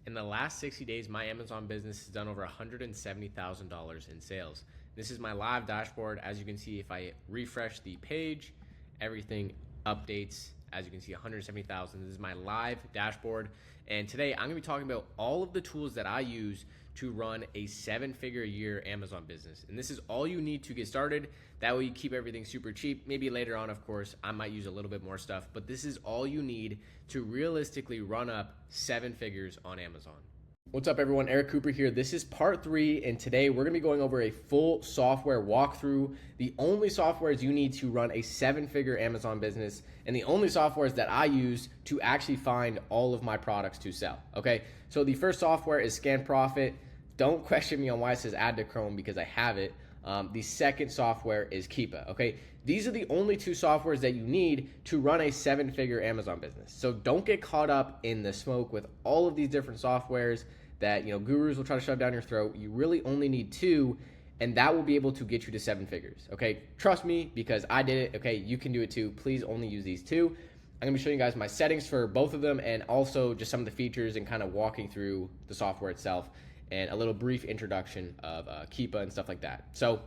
In the last 60 days, my Amazon business has done over $170,000 in sales. This is my live dashboard. As you can see, if I refresh the page, everything updates. As you can see, 170,000. This is my live dashboard. And today I'm gonna be talking about all of the tools that I use to run a 7-figure a year Amazon business. And this is all you need to get started. That way you keep everything super cheap. Maybe later on, of course, I might use a little bit more stuff, but this is all you need to realistically run up 7 figures on Amazon. What's up everyone, Eric Cooper here. This is part 3, and today we're gonna be going over a full software walkthrough. The only softwares you need to run a 7-figure Amazon business, and the only softwares that I use to actually find all of my products to sell, okay? So the first software is Scan Profit. Don't question me on why it says add to Chrome, because I have it. The second software is Keepa, okay? These are the only 2 softwares that you need to run a 7-figure Amazon business. So don't get caught up in the smoke with all of these different softwares that, gurus will try to shove down your throat. You really only need 2, and that will be able to get you to 7 figures, okay? Trust me, because I did it, okay? You can do it too. Please only use these 2. I'm gonna be showing you guys my settings for both of them, and also just some of the features and kind of walking through the software itself, and a little brief introduction of Keepa and stuff like that. So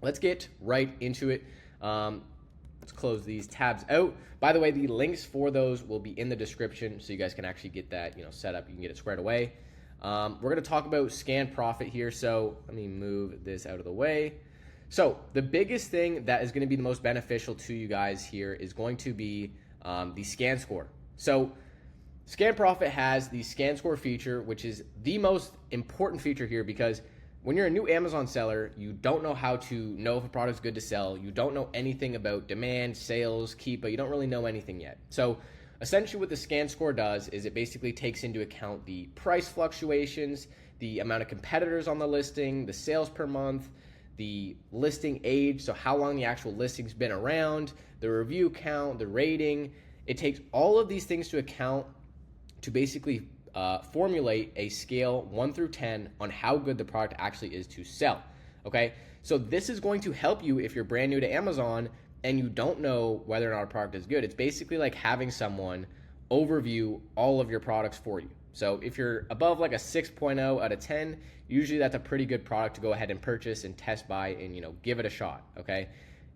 let's get right into it. Let's close these tabs out. By the way, the links for those will be in the description, so you guys can actually get that set up. You can get it squared away. We're going to talk about Scan Profit here, so let me move this out of the way. So the biggest thing that is going to be the most beneficial to you guys here is going to be the scan score. So Scan Profit has the scan score feature, which is the most important feature here, because when you're a new Amazon seller, you don't know how to know if a product's good to sell. You don't know anything about demand, sales, Keepa. You don't really know anything yet. So essentially what the scan score does is it basically takes into account the price fluctuations, the amount of competitors on the listing, the sales per month, the listing age, so how long the actual listing's been around, the review count, the rating. It takes all of these things to account to basically formulate a scale 1 through 10 on how good the product actually is to sell, okay? So this is going to help you if you're brand new to Amazon and you don't know whether or not a product is good. It's basically like having someone overview all of your products for you. So if you're above like a 6.0 out of 10, usually that's a pretty good product to go ahead and purchase and test buy and give it a shot, okay?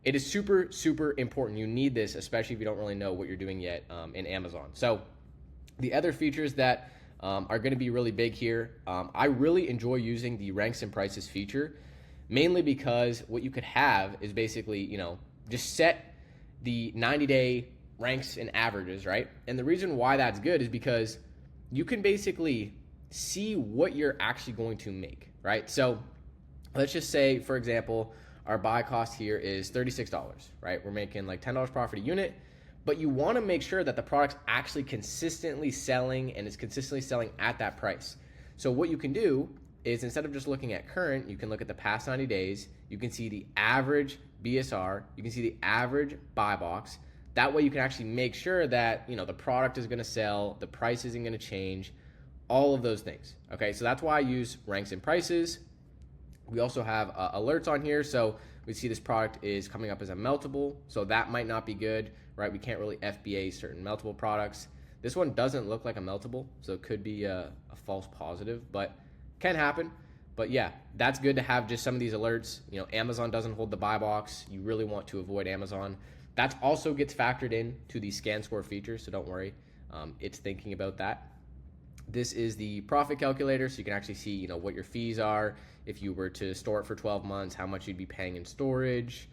It is super, super important. You need this, especially if you don't really know what you're doing yet in Amazon. So the other features that are going to be really big here, I really enjoy using the ranks and prices feature, mainly because what you could have is basically, just set the 90-day ranks and averages, right? And the reason why that's good is because you can basically see what you're actually going to make, right? So let's just say, for example, our buy cost here is $36, right? We're making like $10 profit a unit, but you want to make sure that the product's actually consistently selling and is consistently selling at that price. So what you can do is, instead of just looking at current, you can look at the past 90 days. You can see the average BSR. You can see the average buy box. That way you can actually make sure that the product is going to sell, the price isn't going to change, all of those things. Okay, so that's why I use ranks and prices. We also have alerts on here, so we see this product is coming up as a meltable, so that might not be good, right? We can't really FBA certain meltable products. This one doesn't look like a meltable, so it could be a false positive, but can happen. But yeah, that's good to have just some of these alerts. Amazon doesn't hold the buy box. You really want to avoid Amazon. That also gets factored in to the scan score feature, so don't worry. It's thinking about that. This is the profit calculator, so you can actually see what your fees are. If you were to store it for 12 months, how much you'd be paying in storage.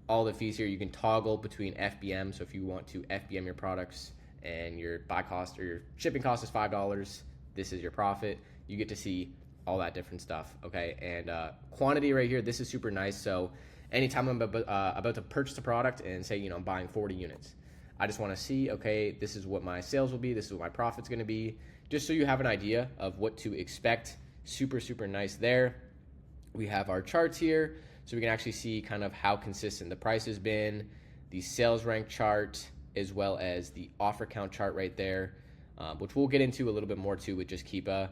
All the fees here, you can toggle between FBM, so if you want to FBM your products and your buy cost or your shipping cost is $5, this is your profit. You get to see all that different stuff, okay? And quantity right here, this is super nice. So anytime I'm about to purchase a product and say, I'm buying 40 units, I just want to see, okay, this is what my sales will be, this is what my profit's going to be, just so you have an idea of what to expect. Super, super nice there. We have our charts here, so we can actually see kind of how consistent the price has been, the sales rank chart, as well as the offer count chart right there, which we'll get into a little bit more too with just Keepa.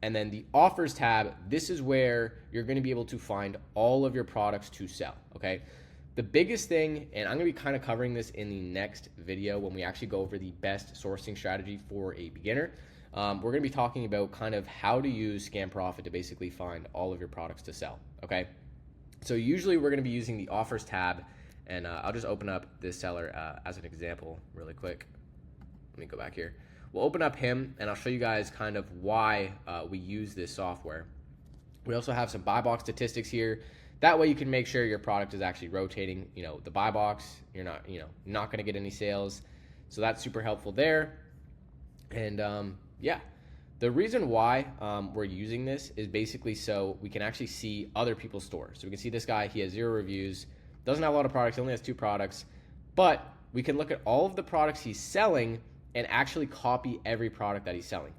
And then the offers tab, this is where you're going to be able to find all of your products to sell, okay? The biggest thing, and I'm going to be kind of covering this in the next video when we actually go over the best sourcing strategy for a beginner, we're going to be talking about kind of how to use Scam Profit to basically find all of your products to sell, okay? So usually we're going to be using the offers tab, and I'll just open up this seller as an example really quick. Let me go back here. We'll open up him, and I'll show you guys kind of why we use this software. We also have some buy box statistics here. That way you can make sure your product is actually rotating, the buy box. You're not going to get any sales. So that's super helpful there. And yeah, the reason why we're using this is basically so we can actually see other people's stores. So we can see this guy, he has 0 reviews, doesn't have a lot of products, he only has 2 products, but we can look at all of the products he's selling and actually copy every product that he's selling.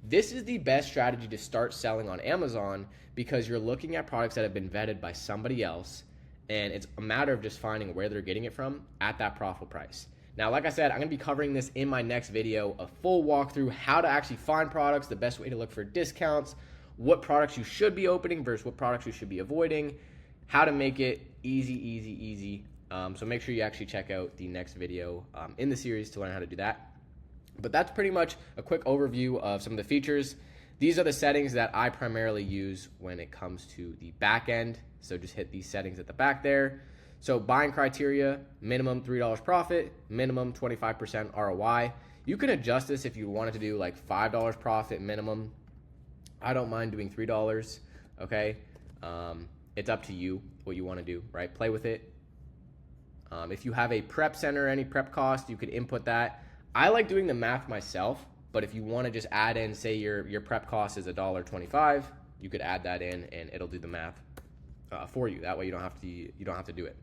This is the best strategy to start selling on Amazon because you're looking at products that have been vetted by somebody else, and it's a matter of just finding where they're getting it from at that profitable price. Now, like I said, I'm going to be covering this in my next video, a full walkthrough, how to actually find products, the best way to look for discounts, what products you should be opening versus what products you should be avoiding, how to make it easy. So make sure you actually check out the next video in the series to learn how to do that. But that's pretty much a quick overview of some of the features. These are the settings that I primarily use when it comes to the back end. So just hit these settings at the back there. So buying criteria, minimum $3 profit, minimum 25% ROI. You can adjust this if you wanted to do like $5 profit minimum. I don't mind doing $3, okay? It's up to you what you want to do, right? Play with it. If you have a prep center, any prep cost, you could input that. I like doing the math myself, but if you want to just add in, say your prep cost is $1.25, you could add that in and it'll do the math for you. That way you don't have to do it.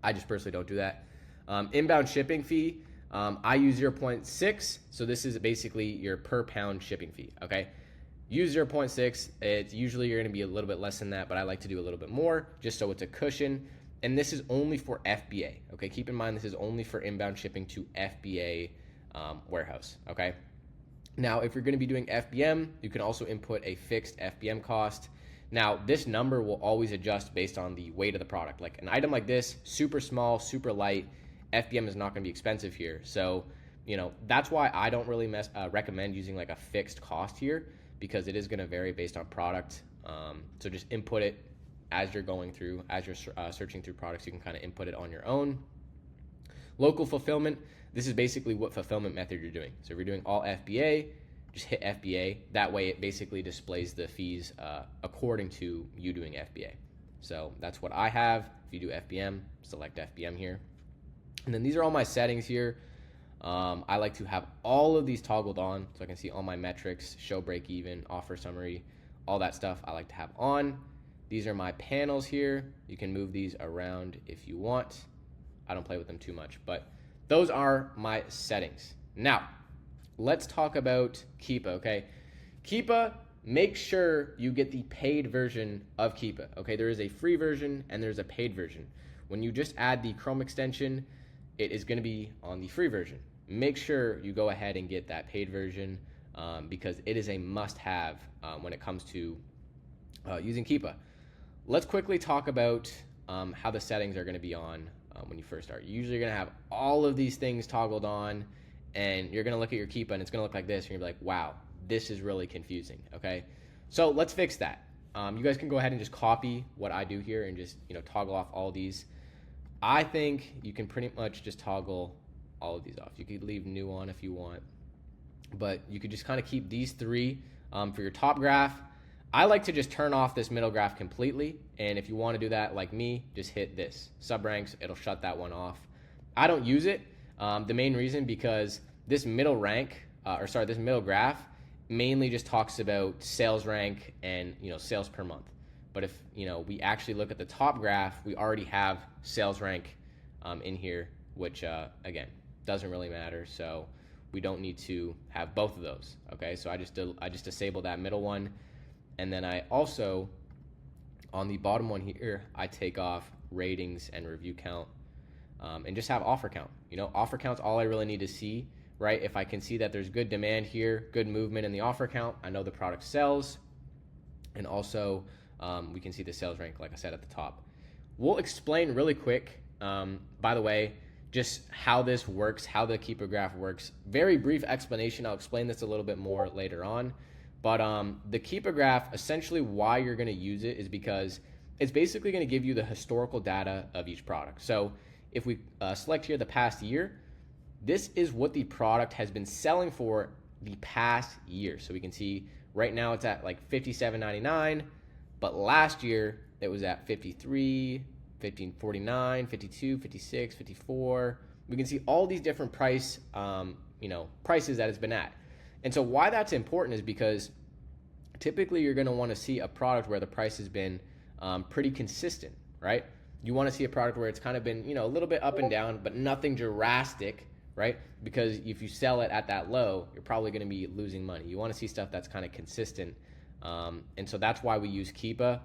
I just personally don't do that. Inbound shipping fee, I use 0.6, so this is basically your per pound shipping fee, okay? Use 0.6, it's usually you're gonna be a little bit less than that, but I like to do a little bit more just so it's a cushion. And this is only for FBA, okay? Keep in mind this is only for inbound shipping to FBA warehouse, okay? Now, if you're gonna be doing FBM, you can also input a fixed FBM cost. Now, this number will always adjust based on the weight of the product. Like an item like this, super small, super light, FBM is not gonna be expensive here. So, that's why I don't really recommend using like a fixed cost here because it is gonna vary based on product. So just input it as you're going through, as you're searching through products, you can kind of input it on your own. Local fulfillment, this is basically what fulfillment method you're doing. So if you're doing all FBA, just hit FBA. That way it basically displays the fees according to you doing FBA. So that's what I have. If you do FBM, select FBM here. And then these are all my settings here. I like to have all of these toggled on so I can see all my metrics, show break even, offer summary, all that stuff I like to have on. These are my panels here. You can move these around if you want. I don't play with them too much, but those are my settings. Now, let's talk about Keepa, okay? Keepa, make sure you get the paid version of Keepa, okay? There is a free version and there's a paid version. When you just add the Chrome extension, it is gonna be on the free version. Make sure you go ahead and get that paid version because it is a must-have when it comes to using Keepa. Let's quickly talk about how the settings are going to be on when you first start. Usually you're going to have all of these things toggled on, and you're going to look at your Keepa, and it's going to look like this, and you're going to be like, wow, this is really confusing, okay? So let's fix that. You guys can go ahead and just copy what I do here and just toggle off all these. I think you can pretty much just toggle all of these off. You could leave new on if you want, but you could just kind of keep these 3 for your top graph. I like to just turn off this middle graph completely, and if you want to do that like me, just hit this sub ranks. It'll shut that one off. I don't use it. The main reason because this middle this middle graph mainly just talks about sales rank and sales per month. But if we actually look at the top graph, we already have sales rank in here, which again doesn't really matter. So we don't need to have both of those. Okay, so I just disable that middle one. And then I also, on the bottom one here, I take off ratings and review count and just have offer count. Offer count's all I really need to see, right? If I can see that there's good demand here, good movement in the offer count, I know the product sells. And also, we can see the sales rank, like I said, at the top. We'll explain really quick. By the way, just how this works, how the Keepa graph works. Very brief explanation. I'll explain this a little bit more later on. But the Keepa graph, essentially why you're going to use it is because it's basically going to give you the historical data of each product. So if we select here the past year, this is what the product has been selling for the past year. So we can see right now it's at like $57.99, but last year it was at $53, $15.49, $52, $56, $54. We can see all these different prices that it's been at. And so why that's important is because typically you're going to want to see a product where the price has been pretty consistent, right? You want to see a product where it's kind of been, a little bit up and down, but nothing drastic, right? Because if you sell it at that low, you're probably going to be losing money. You want to see stuff that's kind of consistent. And so that's why we use Keepa.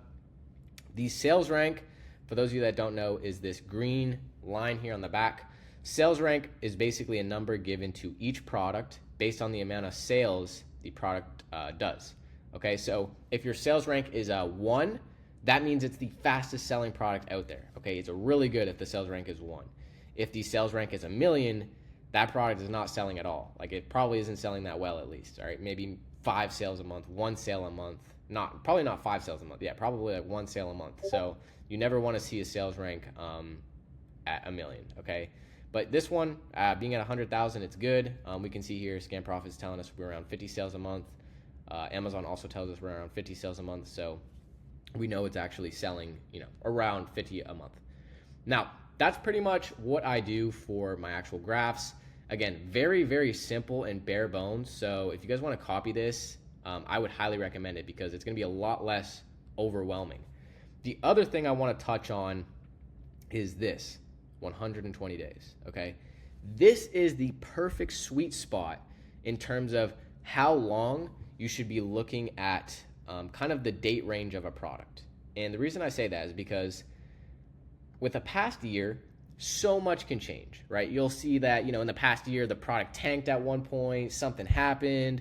The sales rank, for those of you that don't know, is this green line here on the back. Sales rank is basically a number given to each product based on the amount of sales the product does. Okay, so if your sales rank is a 1, that means it's the fastest selling product out there. Okay, it's really good if the sales rank is 1. If the sales rank is 1,000,000, that product is not selling at all. Like, it probably isn't selling that well, at least. All right, maybe 5 sales a month, 1 sale a month. Probably not 5 sales a month. Yeah, probably like 1 sale a month. So you never want to see a sales rank at 1,000,000. Okay. But this one, being at 100,000, it's good. We can see here, Scan Profits telling us we're around 50 sales a month. Amazon also tells us we're around 50 sales a month. So we know it's actually selling, around 50 a month. Now, that's pretty much what I do for my actual graphs. Again, very, very simple and bare bones. So if you guys want to copy this, I would highly recommend it because it's going to be a lot less overwhelming. The other thing I want to touch on is this. 120 days, okay? This is the perfect sweet spot in terms of how long you should be looking at kind of the date range of a product. And the reason I say that is because with a past year, so much can change, right? You'll see that, in the past year, the product tanked at one point, something happened,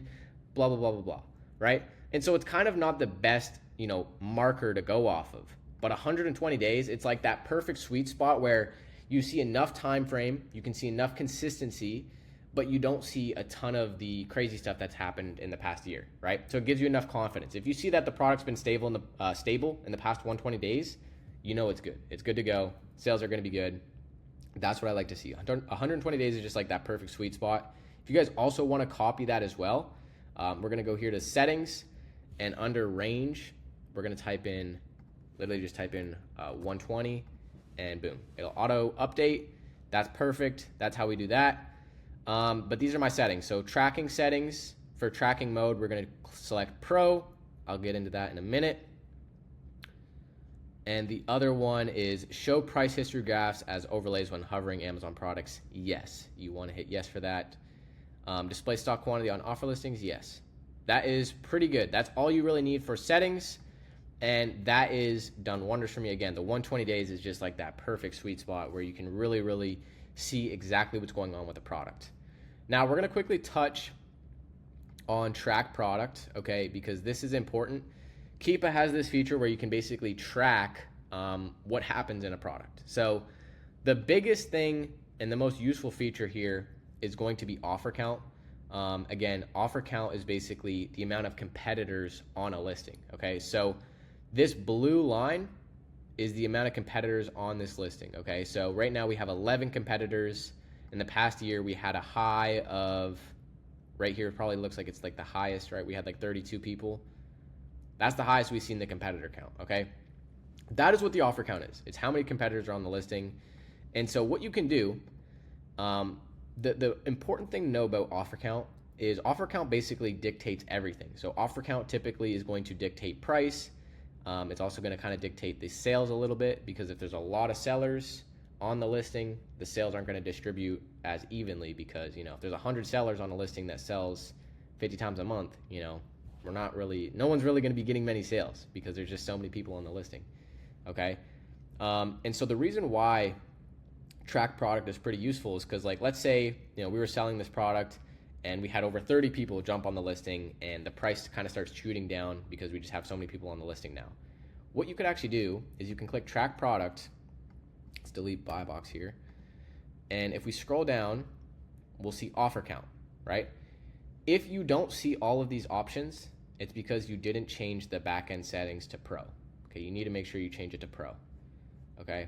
blah, blah, blah, blah, blah, right? And so it's kind of not the best, marker to go off of. But 120 days, it's like that perfect sweet spot where you see enough time frame, you can see enough consistency, but you don't see a ton of the crazy stuff that's happened in the past year, right? So it gives you enough confidence. If you see that the product's been stable in the past 120 days, it's good. It's good to go. Sales are going to be good. That's what I like to see. 120 days is just like that perfect sweet spot. If you guys also want to copy that as well, we're going to go here to settings, and under range, we're going to literally just type in 120. And boom, it'll auto update. That's perfect. That's how we do that. But these are my settings. So tracking settings, for tracking mode, we're going to select Pro. I'll get into that in a minute. And the other one is show price history graphs as overlays when hovering Amazon products. Yes, you want to hit yes for that. Display stock quantity on offer listings. Yes, that is pretty good. That's all you really need for settings. And that is done wonders for me. Again, the 120 days is just like that perfect sweet spot where you can really, really see exactly what's going on with the product. Now, we're going to quickly touch on track product, okay, because this is important. Keepa has this feature where you can basically track what happens in a product. So the biggest thing and the most useful feature here is going to be offer count. Again, offer count is basically the amount of competitors on a listing, okay? So this blue line is the amount of competitors on this listing, okay? So right now we have 11 competitors. In the past year, we had a high of, right here, it probably looks like it's like the highest, right? We had like 32 people. That's the highest we've seen the competitor count, okay? That is what the offer count is. It's how many competitors are on the listing. And so what you can do, the important thing to know about offer count is offer count basically dictates everything. So offer count typically is going to dictate price. It's also going to kind of dictate the sales a little bit, because if there's a lot of sellers on the listing, the sales aren't going to distribute as evenly, because, if there's 100 sellers on a listing that sells 50 times a month, no one's really going to be getting many sales because there's just so many people on the listing, okay? And so the reason why track product is pretty useful is because, like, let's say, we were selling this product and we had over 30 people jump on the listing, and the price kind of starts shooting down because we just have so many people on the listing now. What you could actually do is you can click track product. Let's delete buy box here. And if we scroll down, we'll see offer count, right? If you don't see all of these options, it's because you didn't change the backend settings to pro. Okay, you need to make sure you change it to pro. Okay,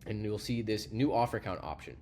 and you'll see this new offer count option.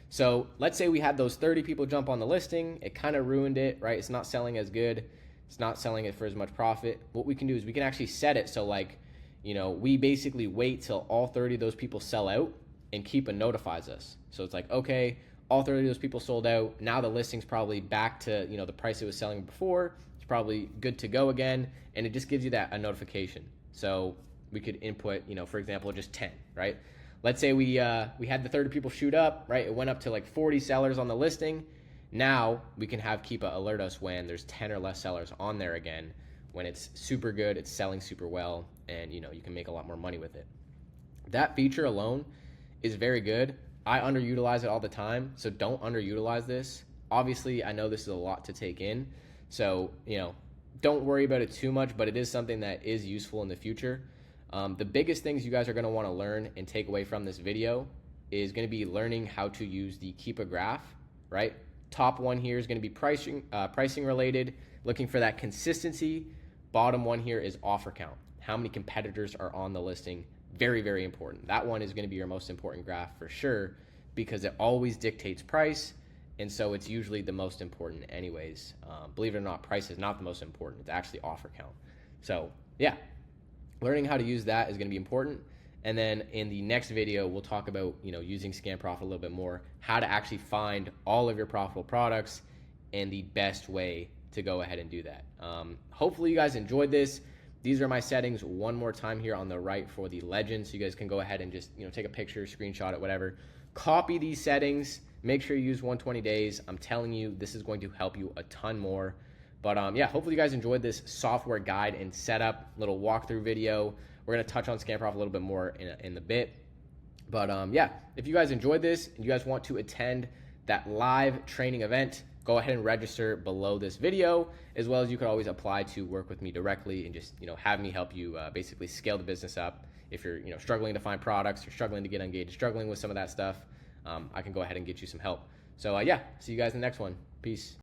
So let's say we had those 30 people jump on the listing. It kind of ruined it, right? It's not selling as good. It's not selling it for as much profit. What we can do is we can actually set it so like, you know, we basically wait till all 30 of those people sell out and Keepa notifies us. So it's like, okay, all 30 of those people sold out. Now the listing's probably back to, you know, the price it was selling before. It's probably good to go again. And it just gives you a notification. So we could input, you know, for example, just 10, right? Let's say we had the 30 people shoot up, right? It went up to like 40 sellers on the listing. Now we can have Keepa alert us when there's 10 or less sellers on there again, when it's super good, it's selling super well, and you know, you can make a lot more money with it. That feature alone is very good. I underutilize it all the time, so don't underutilize this. Obviously, I know this is a lot to take in, so you know, don't worry about it too much, but it is something that is useful in the future. The biggest things you guys are going to want to learn and take away from this video is going to be learning how to use the Keepa graph, right? Top one here is going to be pricing related, looking for that consistency. Bottom one here is offer count. How many competitors are on the listing? Very, very important. That one is going to be your most important graph for sure, because it always dictates price. And so it's usually the most important anyways. Believe it or not, price is not the most important. It's actually offer count. So yeah, learning how to use that is going to be important. And then in the next video, we'll talk about, you know, using ScamProfit a little bit more, how to actually find all of your profitable products and the best way to go ahead and do that. Hopefully you guys enjoyed this. These are my settings one more time here on the right for the legend. So you guys can go ahead and just, you know, take a picture, screenshot it, whatever. Copy these settings. Make sure you use 120 days. I'm telling you, this is going to help you a ton more. But yeah, hopefully you guys enjoyed this software guide and setup, little walkthrough video. We're going to touch on ScamProfit a little bit more in the bit. But yeah, if you guys enjoyed this and you guys want to attend that live training event, go ahead and register below this video, as well as you could always apply to work with me directly and just, you know, have me help you basically scale the business up. If you're, you know, struggling to find products, you're struggling to get engaged, struggling with some of that stuff, I can go ahead and get you some help. So yeah, see you guys in the next one. Peace.